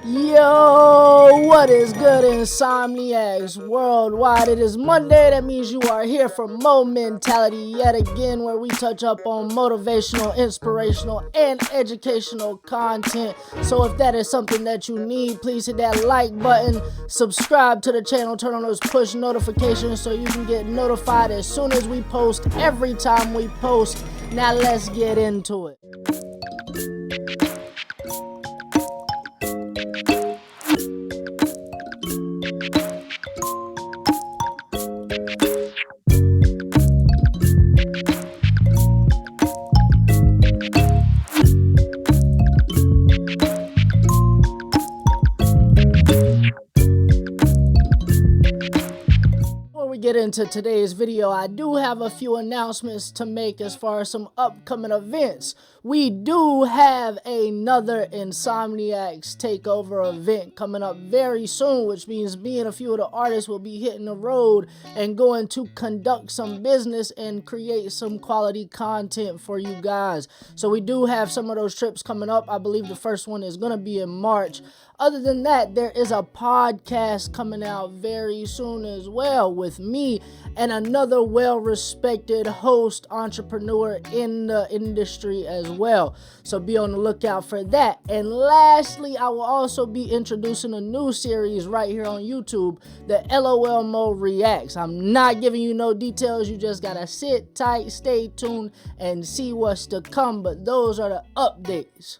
Yo, what is good, Insomniacs worldwide? It is Monday. That means you are here for Mo Mentality yet again, where we touch up on motivational, inspirational, and educational content. So if that is something that you need, please hit that like button, subscribe to the channel, turn on those push notifications so you can get notified as soon as we post, every time we post. Now let's get into it. Get into today's video, I do have a few announcements to make as far as some upcoming events. We do have another Insomniacs takeover event coming up very soon, which means me and a few of the artists will be hitting the road and going to conduct some business and create some quality content for you guys. So we do have some of those trips coming up. I believe the first one is going to be in March. Other than that, there is a podcast coming out very soon as well with me and another well-respected host, entrepreneur in the industry as well. So be on the lookout for that. And lastly, I will also be introducing a new series right here on YouTube, the LOL Mo Reacts. I'm not giving you no details. You just gotta sit tight, stay tuned, and see what's to come. But those are the updates.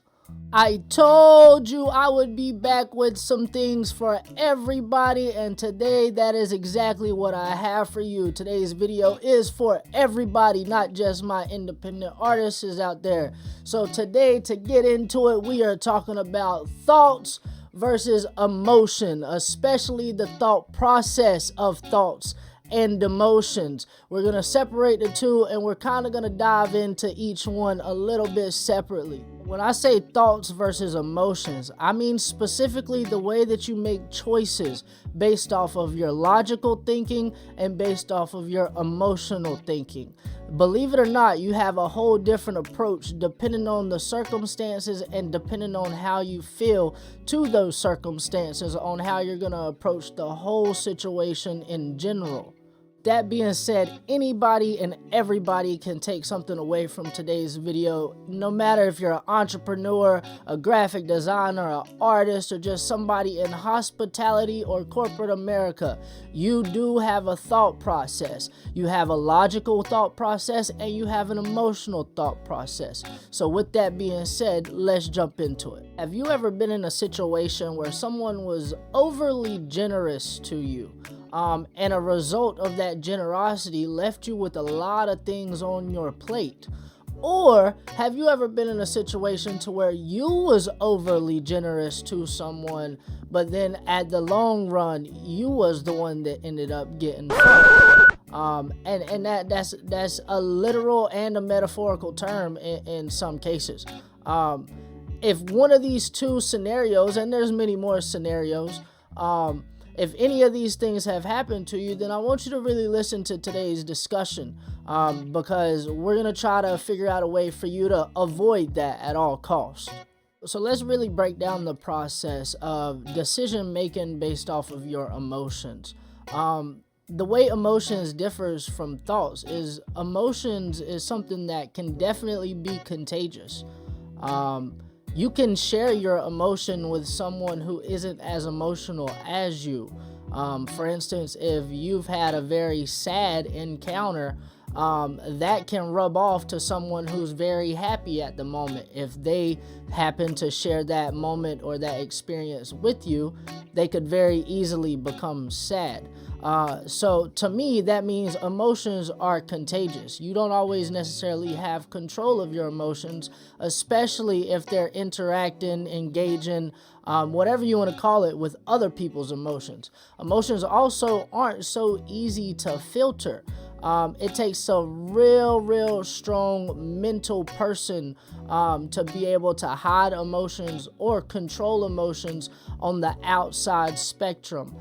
I told you I would be back with some things for everybody, and today that is exactly what I have for you. Today's video is for everybody, not just my independent artists out there. So today, to get into it, we are talking about thoughts versus emotion, especially the thought process of thoughts and emotions. We're going to separate the two, and we're kind of going to dive into each one a little bit separately. When I say thoughts versus emotions, I mean specifically the way that you make choices based off of your logical thinking and based off of your emotional thinking. Believe it or not, you have a whole different approach depending on the circumstances and depending on how you feel to those circumstances, on how you're going to approach the whole situation in general. That being said, anybody and everybody can take something away from today's video, no matter if you're an entrepreneur, a graphic designer, an artist, or just somebody in hospitality or corporate America. You do have a thought process. You have a logical thought process and you have an emotional thought process. So with that being said, let's jump into it. Have you ever been in a situation where someone was overly generous to you? And a result of that generosity left you with a lot of things on your plate? Or have you ever been in a situation to where you was overly generous to someone, but then at the long run, you was the one that ended up getting fucked? And that's a literal and a metaphorical term in some cases. If one of these two scenarios, and there's many more scenarios, if any of these things have happened to you, then I want you to really listen to today's discussion, because we're going to try to figure out a way for you to avoid that at all costs. So let's really break down the process of decision making based off of your emotions. The way emotions differs from thoughts is emotions is something that can definitely be contagious. You can share your emotion with someone who isn't as emotional as you. For instance, if you've had a very sad encounter, that can rub off to someone who's very happy at the moment. If they happen to share that moment or that experience with you, they could very easily become sad. So to me, that means emotions are contagious. You don't always necessarily have control of your emotions, especially if they're interacting, engaging, whatever you want to call it, with other people's emotions. Emotions also aren't so easy to filter. It takes a real strong mental person to be able to hide emotions or control emotions on the outside spectrum.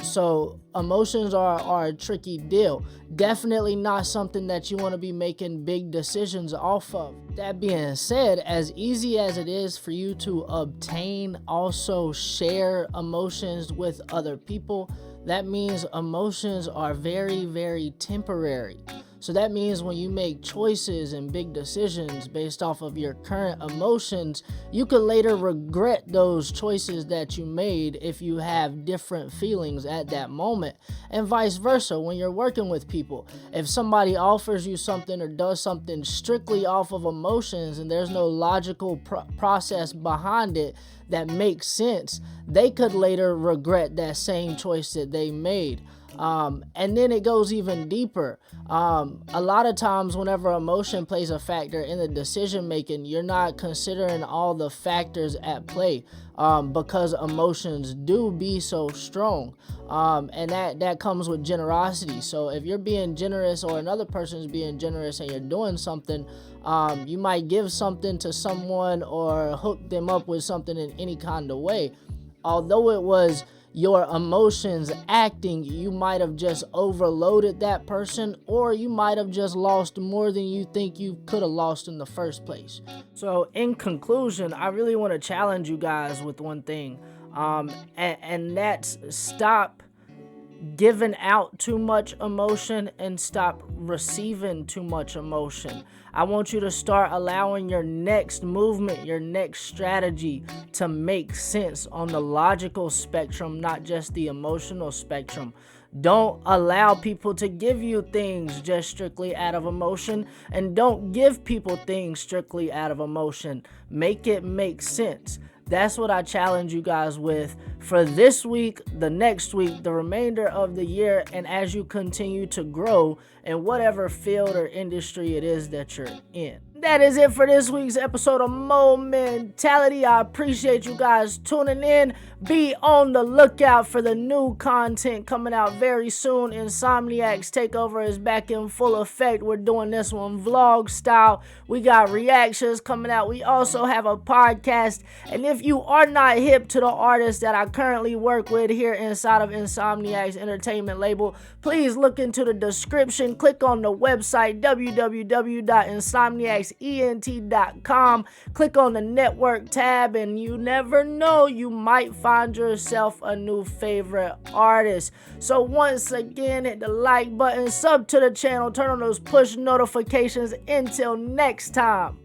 So emotions are a tricky deal. Definitely not something that you want to be making big decisions off of. That being said, as easy as it is for you to obtain, also share emotions with other people, that means emotions are very, very temporary. So that means when you make choices and big decisions based off of your current emotions, you could later regret those choices that you made if you have different feelings at that moment. And vice versa, when you're working with people, if somebody offers you something or does something strictly off of emotions and there's no logical process behind it that makes sense, they could later regret that same choice that they made. And then it goes even deeper. A lot of times whenever emotion plays a factor in the decision making, you're not considering all the factors at play, because emotions do be so strong. And that comes with generosity. So if you're being generous or another person's being generous and you're doing something, you might give something to someone or hook them up with something in any kind of way. Although it was your emotions acting, you might have just overloaded that person, or you might have just lost more than you think you could have lost in the first place. So in conclusion, I really want to challenge you guys with one thing, and that's stop giving out too much emotion and stop receiving too much emotion. I want you to start allowing your next movement, your next strategy to make sense on the logical spectrum, not just the emotional spectrum. Don't allow people to give you things just strictly out of emotion, and don't give people things strictly out of emotion. Make it make sense. That's what I challenge you guys with for this week, the next week, the remainder of the year, and as you continue to grow in whatever field or industry it is that you're in. That is it for this week's episode of Momentality. I appreciate you guys tuning in. Be on the lookout for the new content coming out very soon. Insomniac's Takeover is back in full effect. We're doing this one vlog style. We got reactions coming out. We also have a podcast. And if you are not hip to the artists that I currently work with here inside of Insomniac's Entertainment label, please look into the description. Click on the website www.insomniacsent.com. Click on the network tab, and you never know, you might find yourself a new favorite artist. So once again, hit the like button, sub to the channel, turn on those push notifications. Until next time.